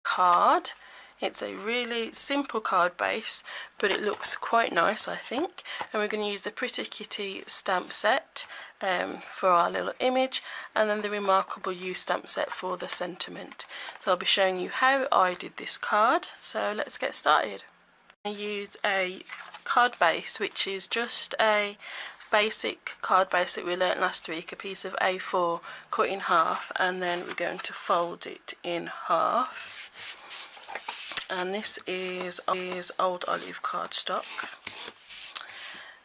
card. It's a really simple card base, but it looks quite nice, I think. And we're going to use the Pretty Kitty stamp set for our little image, and then the Remarkable You stamp set for the sentiment. So I'll be showing you how I did this card. So let's get started. I used a card base, which is just a basic card base that we learnt last week, a piece of A4 cut in half, and then we're going to fold it in half. And this is old olive cardstock.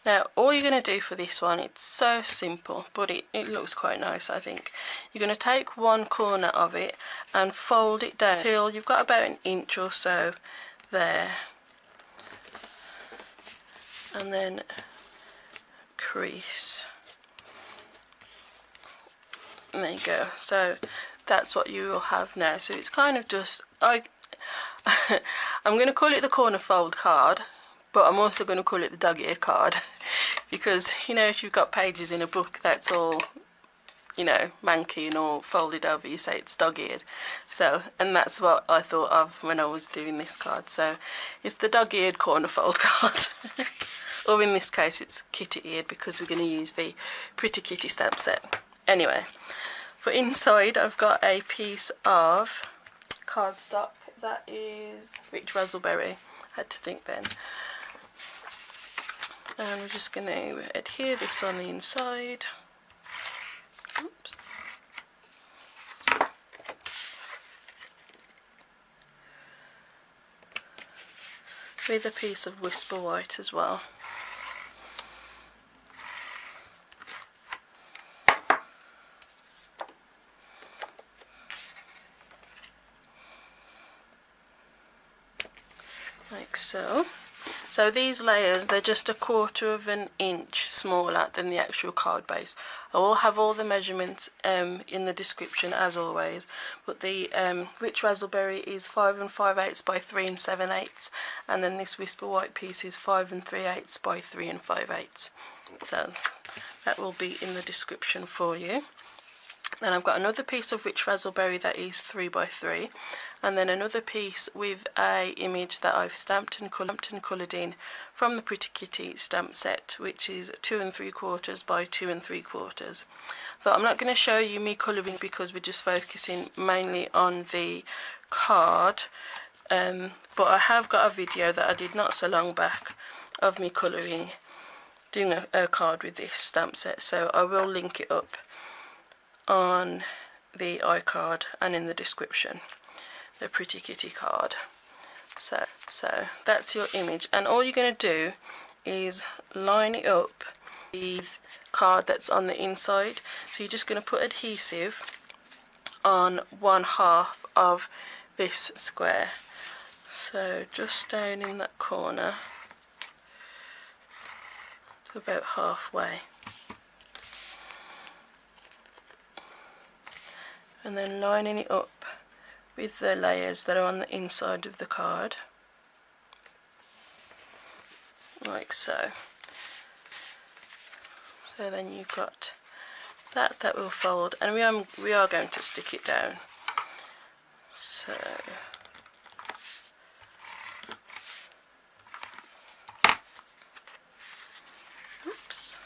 Now all you're going to do for this one, it's so simple, but it looks quite nice, I think. You're going to take one corner of it and fold it down till you've got about an inch or so there, and then crease. And there you go. So that's what you will have now. So it's kind of just, I'm going to call it the corner fold card, but I'm also going to call it the dog ear card because, you know, if you've got pages in a book that's all, you know, manky and all folded over, you say it's dog-eared. So, and that's what I thought of when I was doing this card. So it's the dog-eared corner fold card. Or in this case it's kitty-eared because we're going to use the Pretty Kitty stamp set. Anyway, for inside I've got a piece of cardstock that is Rich Razzleberry. I had to think then. And we're just going to adhere this on the inside. Oops. With a piece of Whisper White as well. Like so. So these layers, they're just 1/4 of an inch smaller than the actual card base. I will have all the measurements in the description as always, but the Rich Razzleberry is 5 5/8 by 3 7/8, and then this Whisper White piece is 5 3/8 by 3 5/8. So that will be in the description for you. Then I've got another piece of Rich Razzleberry that is 3 by 3, and then another piece with a image that I've stamped and coloured in from the Pretty Kitty stamp set, which is 2 3/4 by 2 3/4. But I'm not going to show you me colouring because we're just focusing mainly on the card, but I have got a video that I did not so long back of me colouring, doing a card with this stamp set, so I will link it up on the iCard and in the description, the Pretty Kitty card. So that's your image, and all you're going to do is line it up with the card that's on the inside. So you're just going to put adhesive on 1/2 of this square, so just down in that corner to about halfway. And then lining it up with the layers that are on the inside of the card, like so. So then you've got that will fold, and we are going to stick it down. So oops,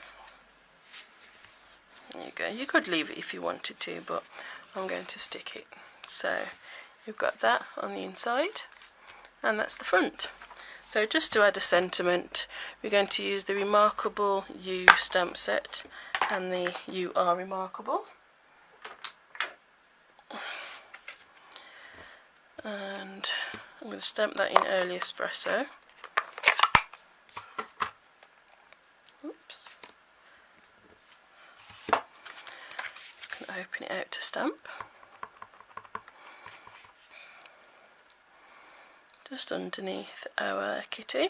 there you go. You could leave it if you wanted to, but I'm going to stick it. So you've got that on the inside, and that's the front. So just to add a sentiment, we're going to use the Remarkable You stamp set and the You Are Remarkable. And I'm going to stamp that in early espresso. Oops. Just going to open it out to stamp. Just underneath our kitty.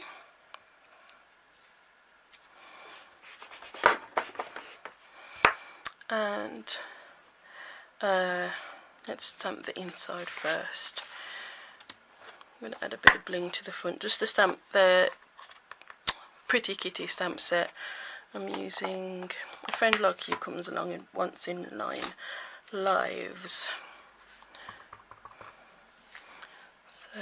And let's stamp the inside first. I'm going to add a bit of bling to the front, just to stamp the Pretty Kitty stamp set. I'm using A Friend Like You Comes Along and Once in 9 Lives. So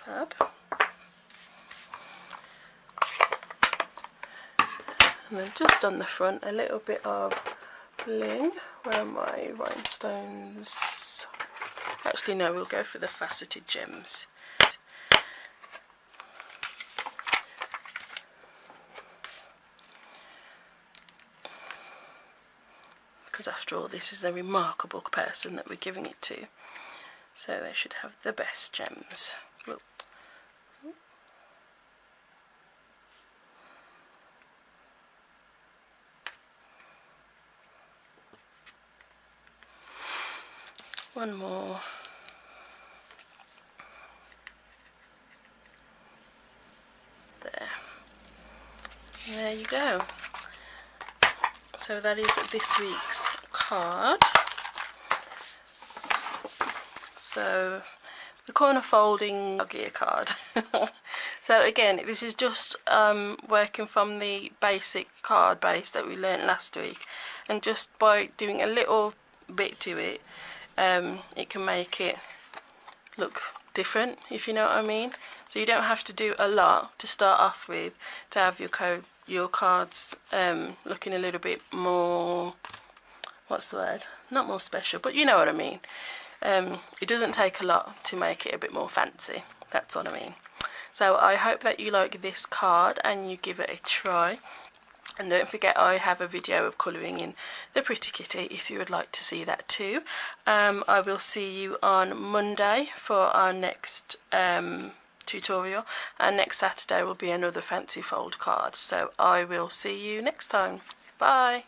fab. And then just on the front, a little bit of bling. Where are my rhinestones? Actually, no, we'll go for the faceted gems. Because after all, this is a remarkable person that we're giving it to. So they should have the best gems. Well, one more. There. And there you go. So that is this week's card. So the corner folding gear card. So again, this is just working from the basic card base that we learnt last week, and just by doing a little bit to it, it can make it look different, if you know what I mean. So you don't have to do a lot to start off with to have your cards looking a little bit more, what's the word, not more special, but you know what I mean. It doesn't take a lot to make it a bit more fancy, that's what I mean. So I hope that you like this card and you give it a try. And don't forget, I have a video of colouring in the Pretty Kitty if you would like to see that too. I will see you on Monday for our next tutorial, and next Saturday will be another fancy fold card. So I will see you next time. Bye.